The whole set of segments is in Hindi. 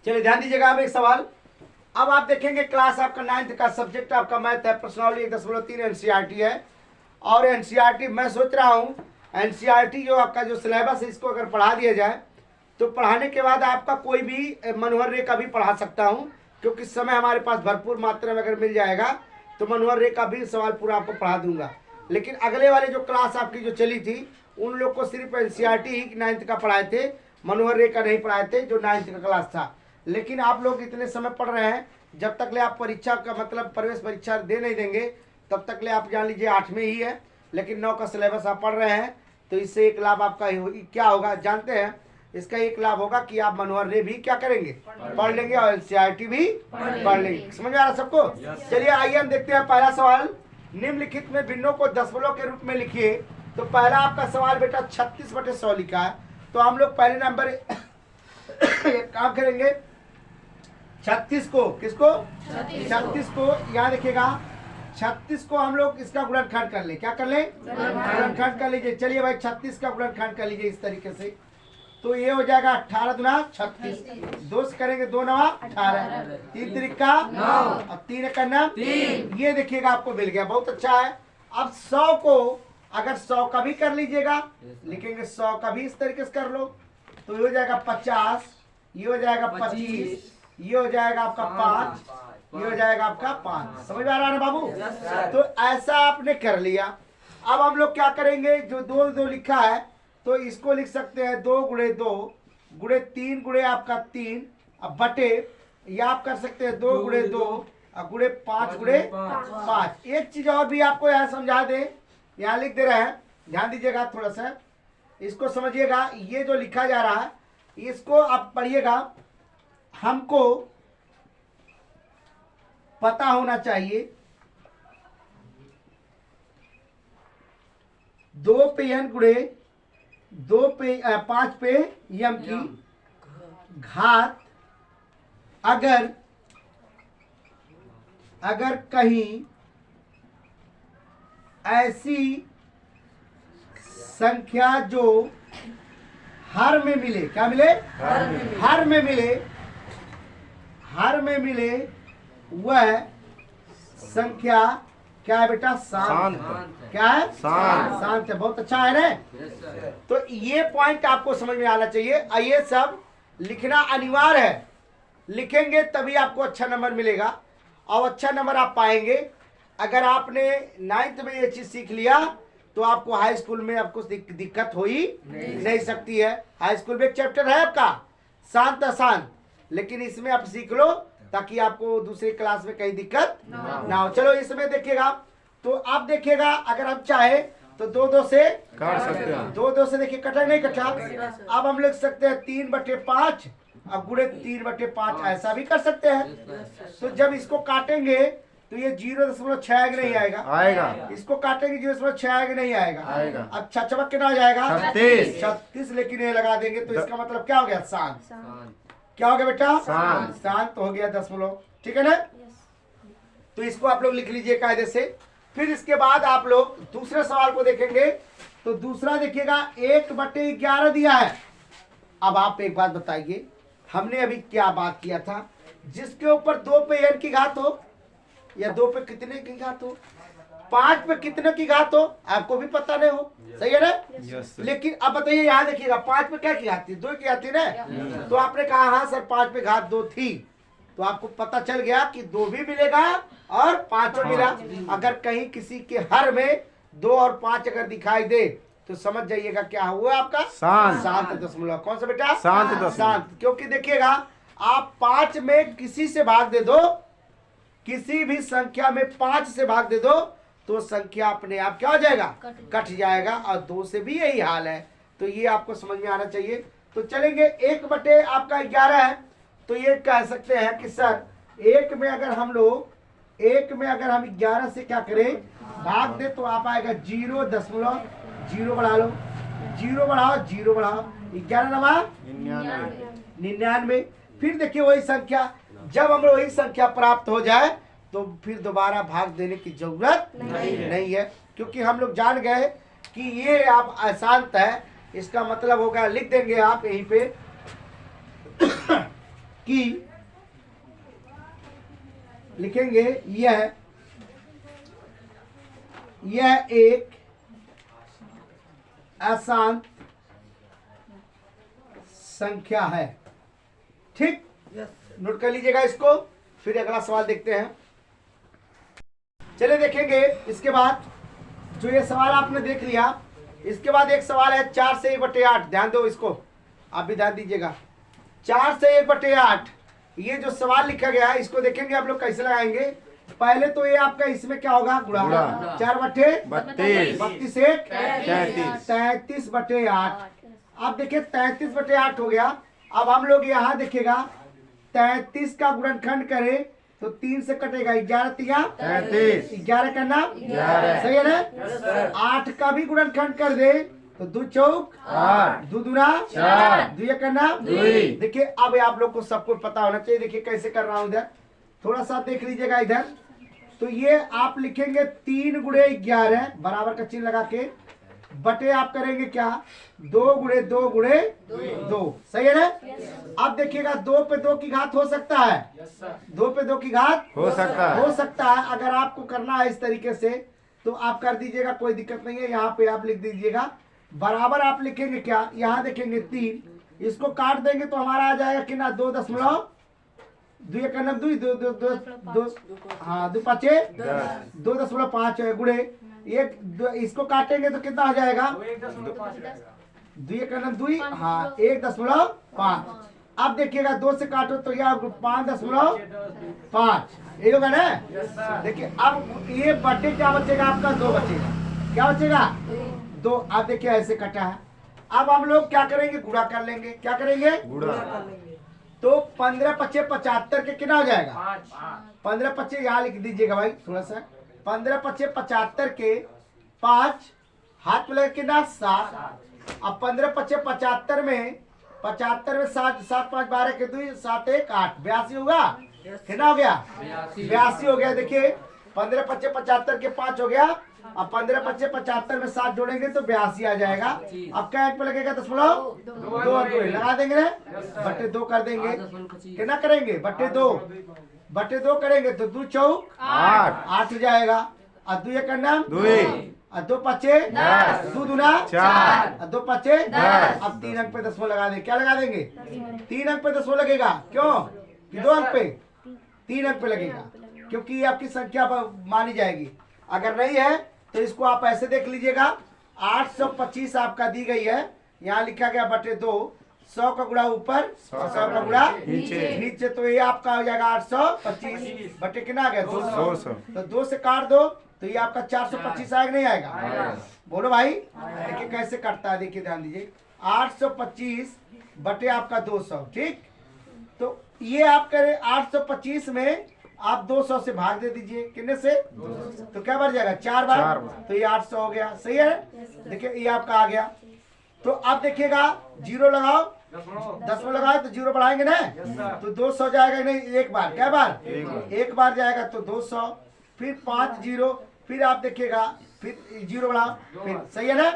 चलिए ध्यान दीजिएगा। अब एक सवाल, अब आप देखेंगे क्लास आपका 9th का सब्जेक्ट आपका मैथ है, प्रश्नावली 1.3 एनसीईआरटी है। और एनसीईआरटी मैं सोच रहा हूँ एनसीईआरटी जो आपका जो सिलेबस है इसको अगर पढ़ा दिया जाए तो पढ़ाने के बाद आपका कोई भी मनोहर रे का भी पढ़ा सकता हूँ, क्योंकि समय हमारे पास भरपूर मात्रा में अगर मिल जाएगा तो मनोहर रे का भी सवाल पूरा आपको पढ़ा दूंगा। लेकिन अगले वाले जो क्लास आपकी जो चली थी उन लोग को सिर्फ एनसीईआरटी ही 9th का पढ़ाए थे, मनोहर रे का नहीं पढ़ाए थे जो 9th का क्लास था। लेकिन आप लोग इतने समय पढ़ रहे हैं, जब तक ले आप परीक्षा का मतलब प्रवेश परीक्षा दे नहीं देंगे तब तक ले आप जान लीजिए 8 में ही है, लेकिन 9 का सिलेबस आप पढ़ रहे हैं। तो इससे एक लाभ आपका क्या होगा जानते हैं? इसका एक लाभ होगा कि आप मनोहर रे भी क्या करेंगे, पढ़ लेंगे और एनसीईआरटी भी पढ़ लेंगे। समझ में आ रहा सबको? चलिए आइए हम देखते हैं पहला सवाल। निम्नलिखित में भिन्नों को दशमलव के रूप में लिखिए। तो पहला आपका सवाल बेटा 36/100 लिखा है। तो हम लोग पहले नंबर एक काम करेंगे, 36 को किसको 36 को यहाँ देखिएगा, 36 को हम लोग इसका गुणनखंड कर ले। क्या कर ले? गुणनखंड कर लीजिए। चलिए भाई 36 का गुणनखंड कर लीजिए इस तरीके से। तो ये हो जाएगा 18 दूना 36, 2 से करेंगे 2 9 18, 3 त्रिका 9 और 3 एक 3। ये देखिएगा आपको मिल गया, बहुत अच्छा है। अब 100 को अगर 100 का भी कर लीजिएगा, लिखेंगे 100 का भी इस तरीके से कर लो। तो ये हो जाएगा 50, ये हो जाएगा 25, ये हो जाएगा आपका 5, ये हो जाएगा आपका 5। समझ में आ रहा है ना बाबू? तो ऐसा आपने कर लिया। अब हम लोग क्या करेंगे, जो 2 2 लिखा है तो इसको लिख सकते हैं 2 × 2 × 3 × आपका 3 अब बटे, या आप कर सकते हैं 2 × 2 × 5 × 5। एक चीज और भी आपको यहाँ समझा दे, यहाँ लिख दे रहे हैं, ध्यान दीजिएगा थोड़ा सा इसको समझिएगा। ये जो लिखा जा रहा है इसको आप पढ़िएगा। हमको पता होना चाहिए 2 पे n × 2 पे 5 पे यम की घात अगर कहीं ऐसी संख्या जो हर में मिले, क्या मिले? हर में मिले वह संख्या क्या है बेटा? शांत। क्या है? शांत है। बहुत अच्छा है ना? तो ये पॉइंट आपको समझ में आना चाहिए। ये सब लिखना अनिवार्य है, लिखेंगे तभी आपको अच्छा नंबर मिलेगा और अच्छा नंबर आप पाएंगे। अगर आपने 9th में ये चीज सीख लिया तो आपको हाई स्कूल में आपको दिक्कत हो ही नहीं सकती है। हाई स्कूल में एक चैप्टर है आपका शांत अशांत, लेकिन इसमें आप सीख लो ताकि आपको दूसरी क्लास में कहीं दिक्कत ना हो। चलो इसमें देखिएगा, तो आप देखिएगा अगर हम चाहे तो 2 2 से काट सकते हैं। 2 2 से देखिए कटा नहीं कटा। अब हम लिख सकते हैं 3/5 अब × 3/5 ऐसा भी कर सकते हैं। तो जब इसको काटेंगे तो ये 0.6 नहीं आएगा, इसको काटेंगे 0.6 नहीं आएगा। अब चबक कितना हो जाएगा? 36। लेकिन ये लगा देंगे तो इसका मतलब क्या हो गया? शांत। क्या हो गया बेटा? शांत हो गया दशमलव। ठीक है ना? तो इसको आप लोग लिख लीजिए कायदे से। फिर इसके बाद आप लोग दूसरे सवाल को देखेंगे। तो दूसरा देखिएगा 1/11 दिया है। अब आप एक बात बताइए, हमने अभी क्या बात किया था? जिसके ऊपर 2 पे n की घात हो या 2 पे कितने की घात हो, 5 पे कितने की घात हो आपको भी पता नहीं हो। सही है ना? लेकिन अब बताइए यहाँ देखिएगा 5 पे क्या की घात थी? 2 की घात थी ना? तो आपने कहा हाँ सर 5 पे घात 2 थी, तो आपको पता चल गया कि 2 भी मिलेगा और 5 मिला। अगर कहीं किसी के हर में 2 और 5 अगर दिखाई दे तो समझ जाइएगा क्या हुआ आपका? शांत दशमलव। कौन सा बेटा? शांत। क्योंकि देखिएगा आप 5 में किसी से भाग दे दो, किसी भी संख्या में 5 से भाग दे दो तो संख्या अपने आप क्या हो जाएगा? कट जाएगा। और 2 से भी यही हाल है। तो ये आपको समझ में आना चाहिए। तो चलेंगे 1/11 है, तो ये कह सकते हैं कि सर 1 में अगर हम 11 से क्या करें भाग दे तो आप आएगा 0.0 बढ़ा लो, 0 बढ़ाओ 0 बढ़ाओ 11 नवा 99। फिर देखिए वही संख्या, जब हम वही संख्या प्राप्त हो जाए तो फिर दोबारा भाग देने की जरूरत नहीं है, क्योंकि हम लोग जान गए कि ये आप अशांत है। इसका मतलब होगा, लिख देंगे आप यहीं पे कि लिखेंगे यह एक अशांत संख्या है। ठीक, नोट कर लीजिएगा इसको। फिर अगला सवाल देखते हैं। चलिए देखेंगे इसके बाद, जो ये सवाल आपने देख लिया, इसके बाद एक सवाल है 4 से 1/8। ध्यान दो इसको, आप भी ध्यान दीजिएगा। 4 से 1/8 ये जो सवाल लिखा गया है, इसको देखेंगे आप लोग कैसे लगाएंगे। पहले तो ये आपका इसमें क्या होगा, गुणा। 4/32, 32 एक 33/8। अब देखिए 33/8 हो गया। अब हम लोग यहाँ देखिएगा 33 का गुणनखंड करें तो 3 से कटेगा, 11 तिया 33, 11 का नाम 11, सही है ना। 8 का भी गुणनखंड कर दे तो 2 चौक 8, 2 दूना 4, 2 का नाम 2। देखिए अब आप लोग को सबको पता होना चाहिए। देखिए कैसे कर रहा हूँ, इधर थोड़ा सा देख लीजिएगा। इधर तो ये आप लिखेंगे 3 × 11 बराबर का चिन्ह लगा के, बटे आप करेंगे क्या, 2 × 2 × 2, सही है ना। अब देखिएगा 2 पे 2 की घात हो सकता है, 2 पे 2 की घात हो सकता है। अगर आपको करना है इस तरीके से तो आप कर दीजिएगा, कोई दिक्कत नहीं है। यहाँ पे आप लिख दीजिएगा बराबर, आप लिखेंगे क्या, यहाँ देखेंगे 3, इसको काट देंगे तो हमारा आ जाएगा कि ना 2.2, 2 का नाम 2, हाँ 2 5 2.5 है गुणे एक, इसको काटेंगे तो कितना हो जाएगा, 2 का नाम 2, हाँ 1.5। अब देखिएगा 2 से काटो तो यह 5.5, ये होगा ना। देखिए अब ये बटे क्या बचेगा आपका, 2 बचेगा। क्या बचेगा, 2। अब देखिए ऐसे कटा है। अब हम लोग क्या करेंगे, गुणा कर लेंगे। क्या करेंगे, गुणा। तो 15 × 5 = 75 के कितना हो जाएगा, 15 × 5 यहाँ लिख दीजिएगा भाई थोड़ा सा। 15 × 5 = 75 के 5 हाथ में लगे कितना, 7। अब 15 × 5 = 75 में 7 7 5 12 के 2 7 1 8, 82 होगा। कितना हो गया, 82 हो गया। देखिए 15 × 5 = 75 के 5 हो गया। अब 15 × 5 = 75 में 7 जोड़ेंगे तो 82 आ जाएगा। अब क्या एक पे लगेगा, 2 लगा देंगे ना, बटे 2 कर देंगे। कितना करेंगे, बटे 2 करेंगे तो 2 चौक 8 हो जाएगा। और 2 का नाम 2, 2 5 2 दूना 4, 2 5 10। अब 3 अंक पे 10 लगा देंगे। क्या लगा देंगे, 3 अंक पे 10 लगेगा। क्यों कि 2 अंक पे, 3 अंक पे लगेगा, क्योंकि ये आपकी संख्या मानी जाएगी। अगर नहीं है तो इसको आप ऐसे देख लीजिएगा, 825 आपका दी गई है, यहाँ लिखा गया बटे 2, 100 का गुणा ऊपर 100 का गुणा नीचे, तो ये आपका हो जाएगा 825 बटे कितना आ गया, 200। तो 2 से काट दो तो ये आपका 425 आएगा, नहीं आएगा, बोलो भाई। देखिए कैसे कटता है, देखिए ध्यान दीजिए, 825 बटे आपका 200। ठीक, तो ये आप करें 825 में आप 200 से भाग दे दीजिए, कितने से, तो क्या बढ़ जाएगा, 4 बार, तो ये 800 हो गया। सही है, देखिए ये आपका आ गया। तो अब देखिएगा 0 लगाओ, 10 में लगाओ तो 0 बढ़ाएंगे ना, तो 200 जाएगा नहीं, एक बार, क्या बार, एक बार जाएगा तो 200, फिर 5 0, फिर आप देखिएगा फिर 0 बढ़ाओ, फिर सही है ना।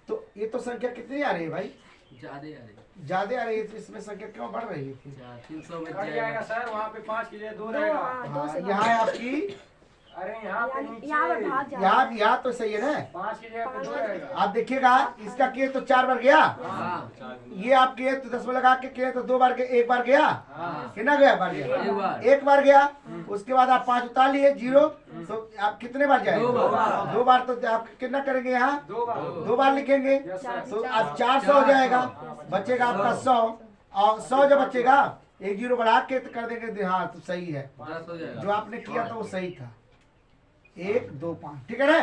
तो ये तो संख्या कितनी आ रही है भाई, ज्यादा आ रही है, तो इसमें संख्या क्यों बढ़ रही है, 300 में जाएगा सर, वहाँ पे 5 के लिए 2 रहेगा। यहाँ है आपकी, अरे यहाँ पे यहाँ तो सही है ना, 5 के लिए 2 रहेगा। आप देखिएगा इसका किए तो 4 बार गया, ये आप किए तो 10 में लगा के किए तो 2 बार के, 1 बार गया, कितना गया, बार गया, 1 बार गया। उसके बाद आप 5 उतार लिए 0, तो आप कितने बार जाएंगे, 2 बार। तो आप कितना करेंगे, यहाँ 2 बार लिखेंगे, तो अब 400 हो जाएगा, बचेगा आपका 100, और 100 जब बचेगा 1 0 बढ़ा के तो कर देंगे, हाँ तो सही है, जो आपने किया था वो सही था, 1 2 5, ठीक है ना।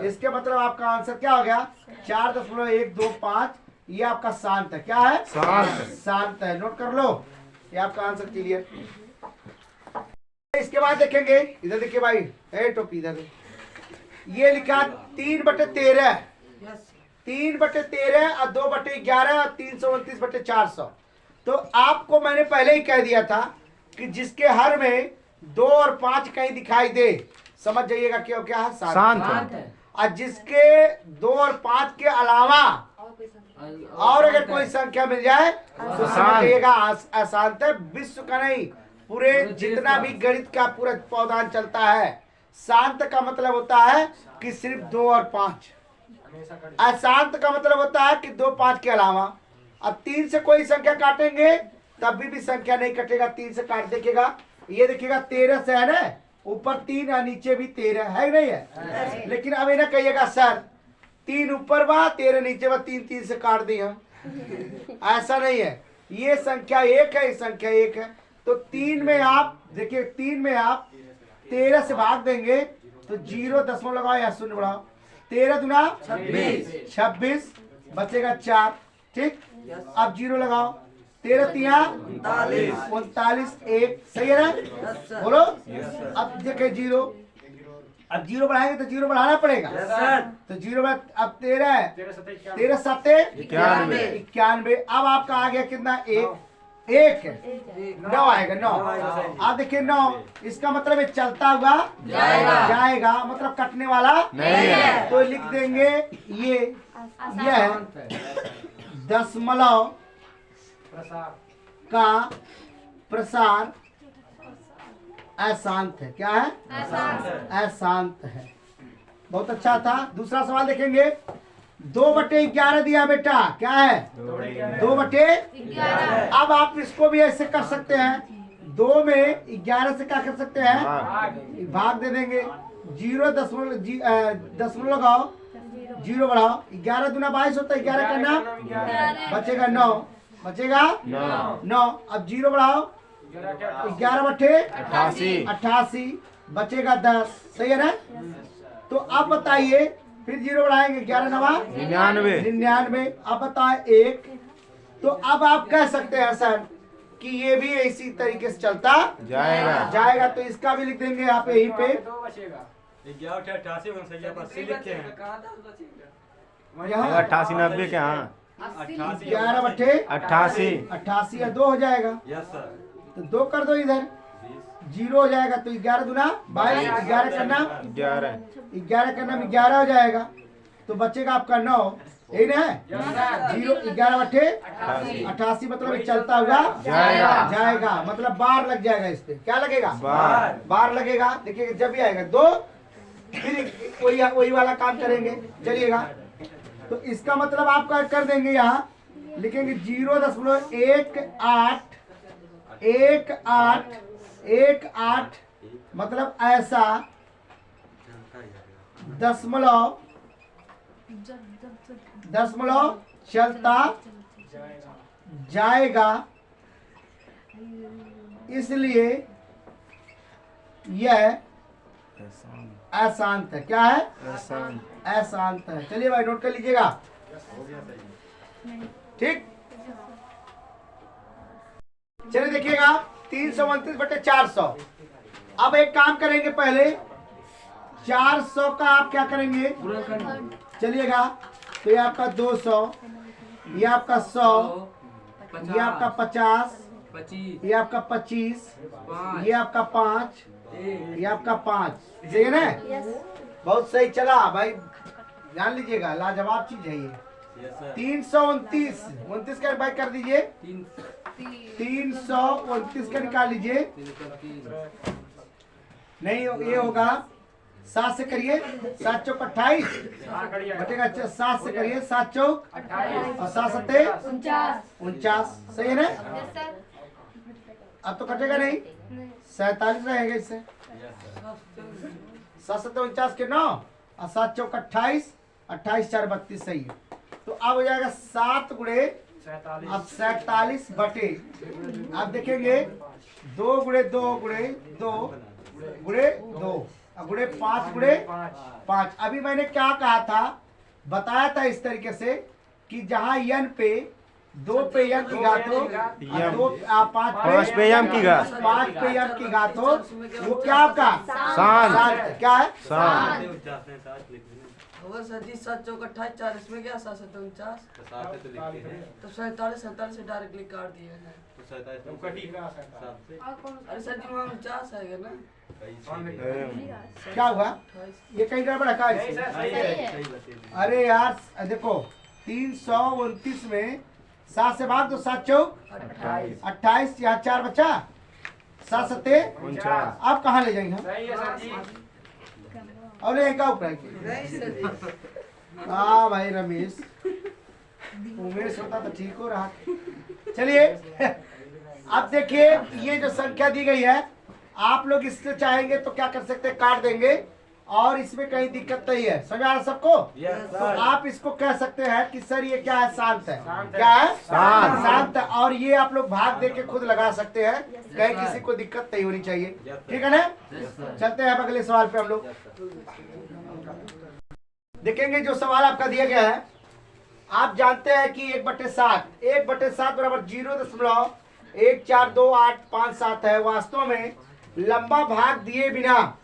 इसके मतलब आपका आंसर क्या हो गया, 4.125। ये आपका शांत है, क्या है, शांत है, नोट कर लो, ये आपका आंसर क्लियर। इसके बाद देखेंगे, इधर देखिए भाई, टोपी इधर, ये लिखा 3/13, 3/13 और 2/11 और 329 बटे 400। तो आपको मैंने पहले ही कह दिया था कि जिसके हर में 2 और 5 कहीं दिखाई दे, समझ जाइएगा क्या है, शांत है। और जिसके 2 और 5 के अलावा और अगर कोई संख्या मिल जाए तो समझिएगा अशांत है। विश्व का नहीं, पूरे जितना भी गणित का पूरा पौधान चलता है, शांत का मतलब होता है कि सिर्फ 2 और 5। अशांत का मतलब होता है कि 2 5 के अलावा। अब 3 से कोई संख्या काटेंगे तब भी संख्या नहीं कटेगा। 3 से काट देखिएगा, ये देखिएगा 13 से है ना, ऊपर 3 और नीचे भी 13 है नहीं है। लेकिन अब ये ना कहिएगा सर 3 ऊपर बा 13 नीचे बा, 3 3 से काट दी हम, ऐसा नहीं है। ये संख्या 1 है, ये संख्या 1 है। तो 3 में आप देखिए, 3 में आप 13 से भाग देंगे तो 0 दशमलव लगाओ या शून्य बढ़ाओ। 13 दूना 26 बचेगा 4। ठीक, अब 0 लगाओ। 13 तिया 39 1, सही है ना, बोलो। अब देखे 0, अब 0 बढ़ाएंगे तो 0 बढ़ाना पड़ेगा। तो 0 अब 13 है, 13 7 91। अब आपका आ गया कितना, 1 9 आएगा 9। आप देखिए 9, इसका मतलब ये चलता हुआ जाएगा, मतलब कटने वाला नहीं है। तो लिख देंगे ये है दशमलव का प्रसार अशांत है। क्या है, अशांत है। बहुत अच्छा था। दूसरा सवाल देखेंगे। 2/11 दिया बेटा, क्या है 2/11। अब आप इसको भी ऐसे कर सकते हैं, 2 में 11 से क्या कर सकते हैं, भाग दे देंगे। 0 दशमलव लगाओ, 0 बढ़ाओ। 11 दूना 22 होता है, 11 करना बचेगा 9, बचेगा 9। अब 0 बढ़ाओ, 11 बटे 88 बचेगा 10, सही है ना। तो अब बताइए, फिर 0 बढ़ाएंगे, 11 नवा 99। अब बताए 1। तो अब आप कह सकते हैं सर कि ये भी इसी तरीके से चलता जाएगा। तो इसका भी लिख देंगे आप यहीं पे। 88 90 के, हाँ 11 बटे 88 या 2 हो जाएगा। तो 2 कर दो इधर, 0 हो जाएगा। तो 11 दूना 22, 11 करना 11 हो जाएगा। तो बचेगा आपका 9, यही ना है। 0 11 बटे 88, मतलब चलता हुआ जाएगा, मतलब बार लग जाएगा। इस पे क्या लगेगा, बार लगेगा। देखिएगा जब भी आएगा 2, फिर वही वाला काम करेंगे, चलिएगा। तो इसका मतलब आप कर देंगे, यहाँ लिखेंगे 0.1818 मतलब ऐसा दशमलव चलता जाएगा, इसलिए यह अशांत है। क्या है, अशांत है। चलिए भाई नोट कर लीजिएगा, ठीक। चलिए देखिएगा 329/400। अब एक काम करेंगे, पहले 400 का आप क्या करेंगे, चलिएगा। तो ये आपका 200, ये आपका 100, ये आपका 50, ये आपका 25, ये आपका 5, ये आपका 5, सही है ना। बहुत सही चला भाई, ध्यान लीजिएगा, लाजवाब चीज है ये। 329 का भाई कर दीजिए, 329 का निकाल लीजिए। नहीं ये होगा 7 से करिए, 7 चौक 28 बटेगा 7 से करिए, 7 चौक 28 और 7 सत्ते 49, सही है ना। अब तो कटेगा नहीं, 47 रहेगा इससे। 7 सत्ते 49 के 9 और 7 चौक 28, 28 4 32, सही है। तो अब हो जाएगा 7 गुणे, अब 47 बटे, आप देखेंगे 2 गुणे 2 गुणे 2 गुणे 2 गुणे 5 गुणे 5। अभी मैंने क्या कहा था, बताया था इस तरीके से कि जहां n पे 2 पे m की घात हो, 5 पे m की घात, 5 पे m की घात हो, वो क्या आपका शांत। क्या है, सर जी 7 चौक 28 4, इसमें क्या 7 7 49, तो 47 47 से डायरेक्टली काट दिए हैं। अरे सर जी वहाँ 49 आएगा ना। क्या हुआ, ये कहीं गड़बड़ है। अरे यार देखो, 329 में 7 से भाग दो, 7 चौक 28, यहाँ 4 बचा, 7 सत्ते 49। अब कहाँ ले जाएंगे हम? सही है सर जी। और ले का ऊपर हाँ भाई रमेश, उमेश होता तो ठीक हो रहा। चलिए अब देखिए ये जो संख्या दी गई है, आप लोग इससे चाहेंगे तो क्या कर सकते हैं, काट देंगे और इसमें कहीं दिक्कत नहीं है। समझ आ रहा सबको? तो आप इसको कह सकते हैं कि सर ये क्या है, शांत है। क्या है? शांत है। और ये आप लोग भाग दे के खुद लगा सकते हैं, कहीं किसी को दिक्कत नहीं होनी चाहिए। ठीक है ना? चलते हैं अगले सवाल पे हम लोग देखेंगे। जो सवाल आपका दिया गया है, आप जानते हैं कि 1/7 1/7 बराबर 0.142857 है। वास्तव में लंबा भाग दिए बिना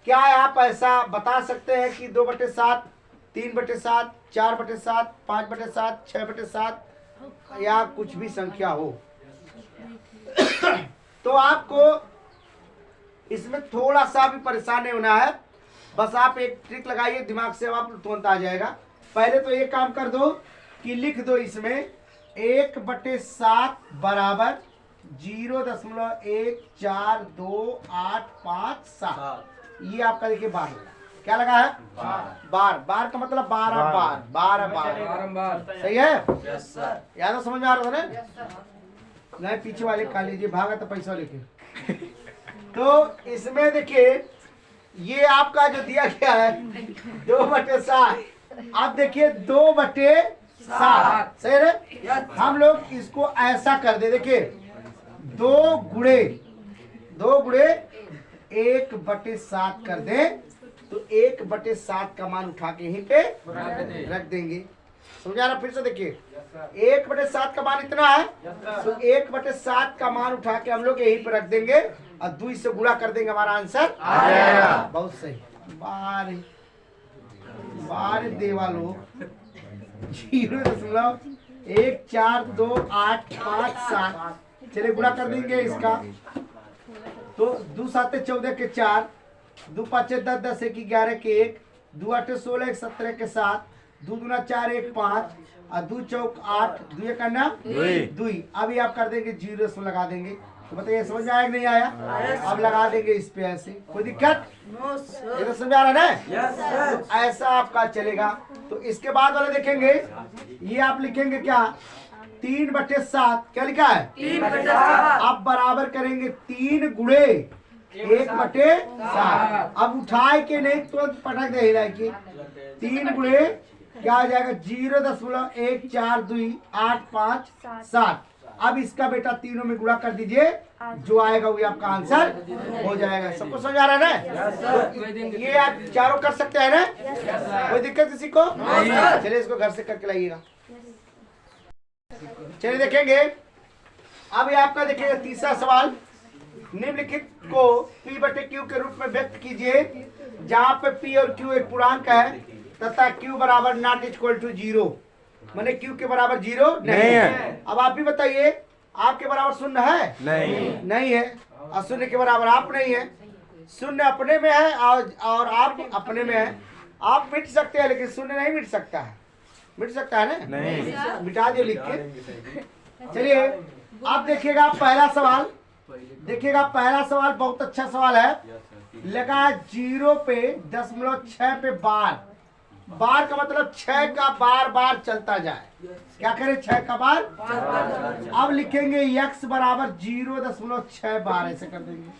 क्या आप ऐसा बता सकते हैं कि 2/7, 3/7, 4/7, 5/7, 6/7 या कुछ भी संख्या हो? तो आपको इसमें थोड़ा सा भी परेशान नहीं होना है, बस आप एक ट्रिक लगाइए, दिमाग से आप तुरंत आ जाएगा। पहले तो एक काम कर दो कि लिख दो इसमें 1/7 बराबर 0.142857। ये आपका देखिए बार क्या लगा है, बार। बार का मतलब 12 बार, 12 बार। बारंबार। सही है? Yes sir. याद समझ में आ रहा था ना? नहीं पीछे वाले खा लीजिए, भागा तो पैसा लेके। तो इसमें देखिए ये आपका जो दिया गया है 2/7, आप देखिए 2/7 सही है? हम लोग इसको ऐसा कर दे, देखिए 2 गुणे 1/7 कर दे तो 1/7 का मान उठा के यहीं पे रख देंगे। समझा रहा? फिर से देखिए 1/7 का मान इतना है, तो 1/7 का मान उठा के हम लोग यहीं पे रख देंगे और 2 से गुणा कर देंगे, हमारा आंसर आ जाएगा। बहुत सही। बार देवा लोग 0.142857। चलिए गुणा कर देंगे इसका, तो 2 7 14 के 4, 2 5 10 10 1 11 के 1, 2 8 16 1 17 के 7, 2 दूना 4 1 5 और 2 चौक 8, 2 करना 2। अभी आप कर देंगे 0 से लगा देंगे। तो बताइए समझ में आया कि नहीं आया? अब लगा देंगे इस पे ऐसे, कोई दिक्कत? No sir. ये तो समझ आ रहा है ना? Yes sir. तो ऐसा आपका चलेगा। तो इसके बाद वाले देखेंगे, ये आप लिखेंगे क्या, 3/7। क्या लिखा है? 3/7। अब बराबर करेंगे 3 गुणे 1/7। अब उठाए के नहीं तुरंत पटक दे हिला के 3 गुणे क्या आ जाएगा, 0.142857। अब इसका बेटा तीनों में गुणा कर दीजिए, जो आएगा वही आपका आंसर हो जाएगा। सबको समझ आ रहा है ना? ये आप चारों कर सकते हैं ना? कोई दिक्कत किसी को? चलिए इसको घर से करके लाइएगा। चलिए देखेंगे अब ये आपका देखिएगा तीसरा सवाल। निम्नलिखित को P/Q के रूप में व्यक्त कीजिए, जहाँ पे P और Q एक पूर्णांक है तथा Q बराबर नॉट इक्वल टू 0, माने Q के बराबर 0 नहीं है। अब आप भी बताइए, आपके बराबर शून्य है? नहीं है। और शून्य के बराबर आप नहीं है। शून्य अपने में है और आप अपने में है। आप मिट सकते हैं लेकिन शून्य नहीं मिट सकता है। मिट सकता है ना? नहीं। मिटा दिए लिख के। चलिए आप देखिएगा पहला सवाल, पहला सवाल बहुत अच्छा सवाल है। लगा 0 पे 0.6 पे बार का मतलब 6 का बार चलता जाए। क्या करें? 6 का बार। अब लिखेंगे x बराबर 0.6 बार, ऐसे कर देंगे।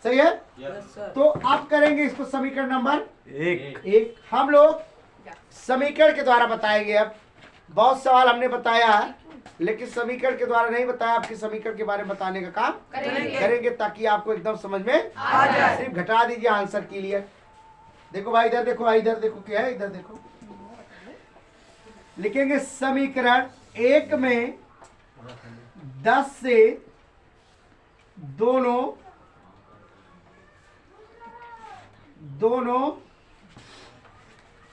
सही है? तो अब करेंगे इसको समीकरण नंबर 1। हम लोग समीकरण के द्वारा बताएंगे। अब बहुत सवाल हमने बताया है लेकिन समीकरण के द्वारा नहीं बताया, आपके समीकरण के बारे में बताने का काम करेंगे ताकि आपको एकदम समझ में आ जाए। सिर्फ घटा दीजिए आंसर के लिए। देखो भाई इधर देखो, इधर देखो क्या है, इधर देखो। लिखेंगे समीकरण 1 में 10 से दोनों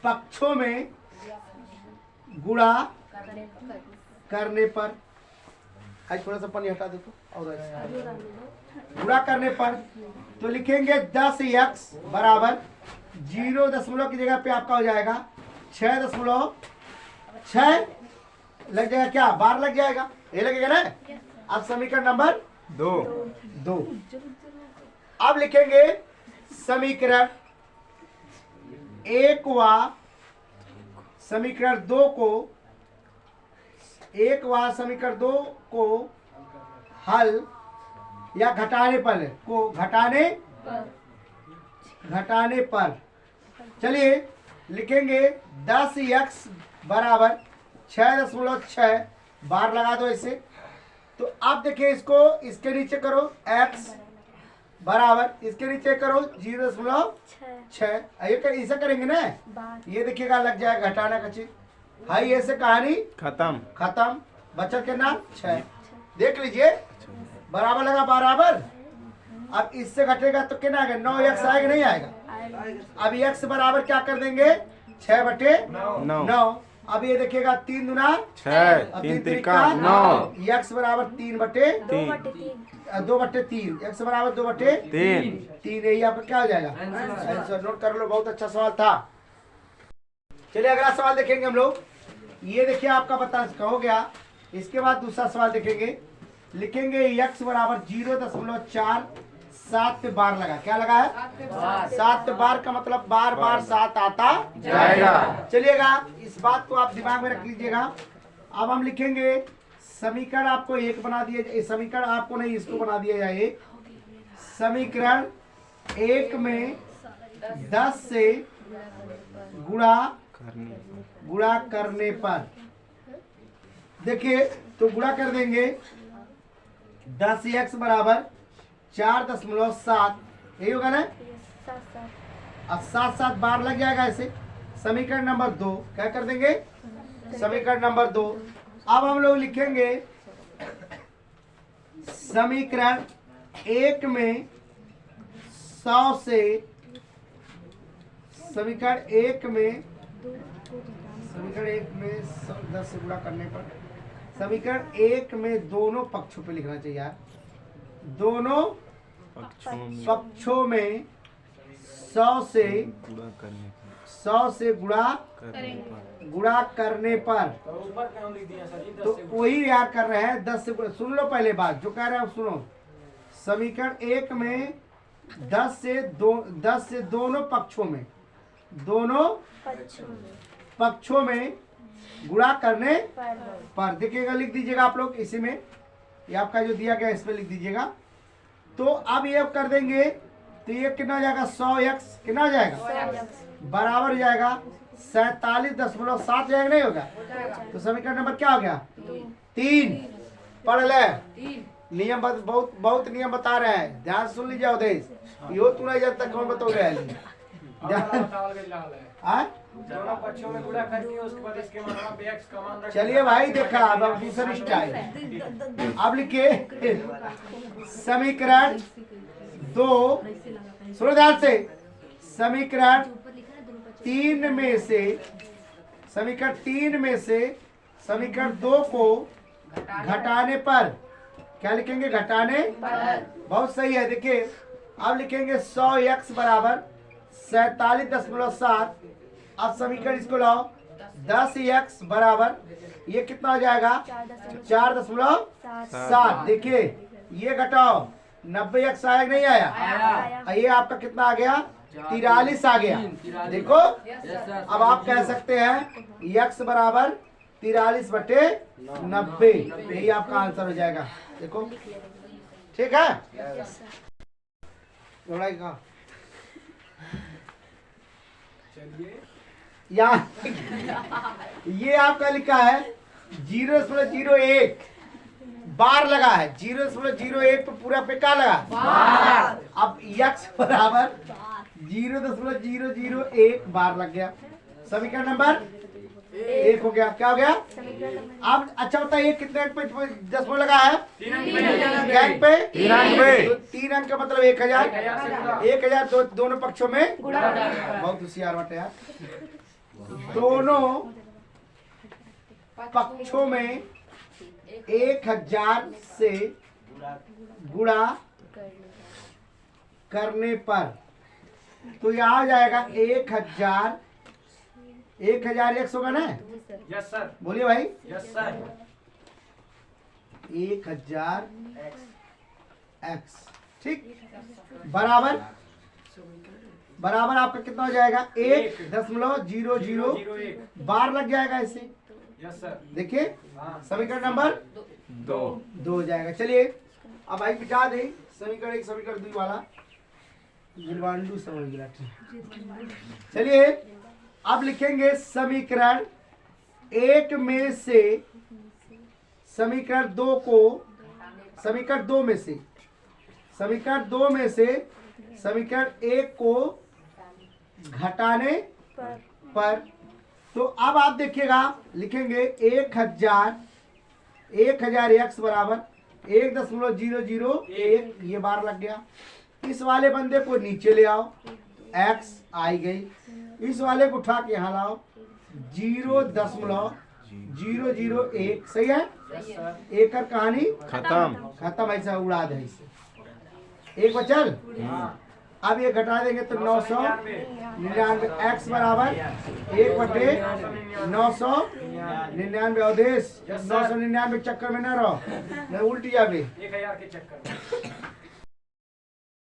पक्षों में गुणा करने पर, आज थोड़ा सा पानी हटा दो तो, और गुणा करने पर तो लिखेंगे 10x बराबर 0 दशमलव की जगह पे आपका हो जाएगा 6.6 6 लग जाएगा, क्या 12 लग जाएगा, ये लगेगा ना। अब समीकरण नंबर 2। अब लिखेंगे समीकरण 1 व समीकरण 2 को, 1 व समीकरण 2 को हल या घटाने पर चलिए लिखेंगे 10x बराबर 6.6, बार लगा दो इसे। तो आप देखिए इसको इसके नीचे करो, x बराबर इसके नीचे करो 0.6, ऐसा करेंगे ना, ये देखिएगा लग जाएगा घटाना का चीज। हाई ऐसे कहानी खत्म, बचा के नाम 6, देख लीजिए बराबर लगा बराबर। अब इससे घटेगा तो कितना आएगा, 9x आएगा नहीं आएगा। अब x बराबर क्या कर देंगे 6/9। अब ये देखिएगा 3 दूना 6, 3 त्रिका 9, x बराबर 3/2/3, x बराबर 2/3। यही आपका क्या हो जाएगा आंसर। नोट कर लो, बहुत अच्छा सवाल था। चलिए अगला सवाल देखेंगे हम लोग। ये देखिए आपका बता हो गया। इसके बाद दूसरा सवाल देखेंगे, लिखेंगे x बराबर 0.4, 7 पे बार लगा, क्या लगा है 7 पे बार का मतलब बार 7 आता जाएगा। चलिएगा इस बात को आप दिमाग में रख लीजिएगा। अब हम लिखेंगे समीकरण आपको 1 बना दिया, समीकरण आपको नहीं इसको बना दिया जाए। समीकरण 1 में 10 से गुणा करने पर देखिए, तो गुणा कर देंगे 10x बराबर 4.7, यही होगा ना। अब 7 बार लग जाएगा ऐसे। समीकरण नंबर 2 क्या कर देंगे, समीकरण नंबर 2। अब हम लोग लिखेंगे समीकरण 1 में 100 से, समीकरण 1 में 10 से गुणा करने पर, समीकरण 1 में दोनों पक्षों पे लिखना चाहिए यार, दोनों पक्षों में 100 से गुणा करने पर, ऊपर क्यों लिख दिया सर जी? 10 तो से वही यार कर रहे हैं 10 से। सुन लो पहले बात जो कह रहे हैं, सुनो। समीकरण 1 में 10 से दोनों पक्षों में गुणा करने पर देखिएगा, लिख दीजिएगा आप लोग इसी में, ये आपका जो दिया गया इसमें लिख दीजिएगा। तो अब ये कर देंगे तो ये कितना हो जाएगा 100x, कितना हो जाएगा बराबर हो जाएगा 47.7 जाएगा, नहीं होगा। तो समीकरण नंबर क्या हो गया 3। पढ़ ले, नियम बहुत नियम बता रहे हैं, ध्यान सुन लीजिए उदेश, यो तू नहीं जब तक कौन बता दोनों पक्षों में गुणा करके उसके बाद इसके मान पे x का मान रखें। चलिए भाई देखा, अब दूसरी स्टाइल। अब लिखिए समीकरण 2, सुनो ध्यान से, समीकरण 3 में से समीकरण 2 को घटाने पर, क्या लिखेंगे घटाने पर, बहुत सही है। देखिए अब लिखेंगे 100x बराबर 47.7। अब समीकरण इसको लाओ 10x बराबर ये कितना हो जाएगा 4.7। देखिए ये घटाओ 90x आया नहीं आया, ये आपका कितना आ गया 43 आ गया। देखो अब आप कह सकते हैं x बराबर 43/90, यही आपका आंसर हो जाएगा। देखो ठीक है, यहाँ ये आपका लिखा है 0.01 बार लगा है, 0.01 पे पूरा पे क्या लगा बार। अब x बराबर 0.001 बार लग गया, समीकरण नंबर 1 हो गया। क्या हो गया अब अच्छा बताइए कितने अंक पे 10 लगा है 3 अंक अंक पे 3 अंक पे। तो 3 अंक का मतलब 1000 दोनों पक्षों में बहुत होशियार बात है यार। दोनों पक्षों में 1000 से गुणा करने पर, तो यहाँ आ जाएगा 1000 1000x होगा ना? यस सर, बोलिए भाई। Yes sir. 1000x, ठीक, बराबर आपका कितना हो जाएगा? 1.001 बार लग जाएगा इसे। Yes sir. देखिए हाँ। समीकरण नंबर 2 हो जाएगा। चलिए अब भाई मिटा दे समीकरण 1 समीकरण 2 वाला, गिलवांडू समझ गया। चलिए अब लिखेंगे समीकरण 1 में से समीकरण 2 को, समीकरण 2 में से समीकरण 1 को घटाने पर। तो अब आप देखिएगा, लिखेंगे 1000x बराबर 1.001, ये बार लग गया। इस वाले बंदे को नीचे ले आओ, x आई गई, इस वाले को उठा के यहाँ लाओ, 0.001, सही है। एक कर कहानी खत्म, ऐसा उड़ा दे इसे। एक बचल, अब ये घटा देंगे तो 999, x बराबर 1/999। अवधेश 999 चक्कर में न रहो, नहीं उल्टी जावे। 1000 के चक्कर में।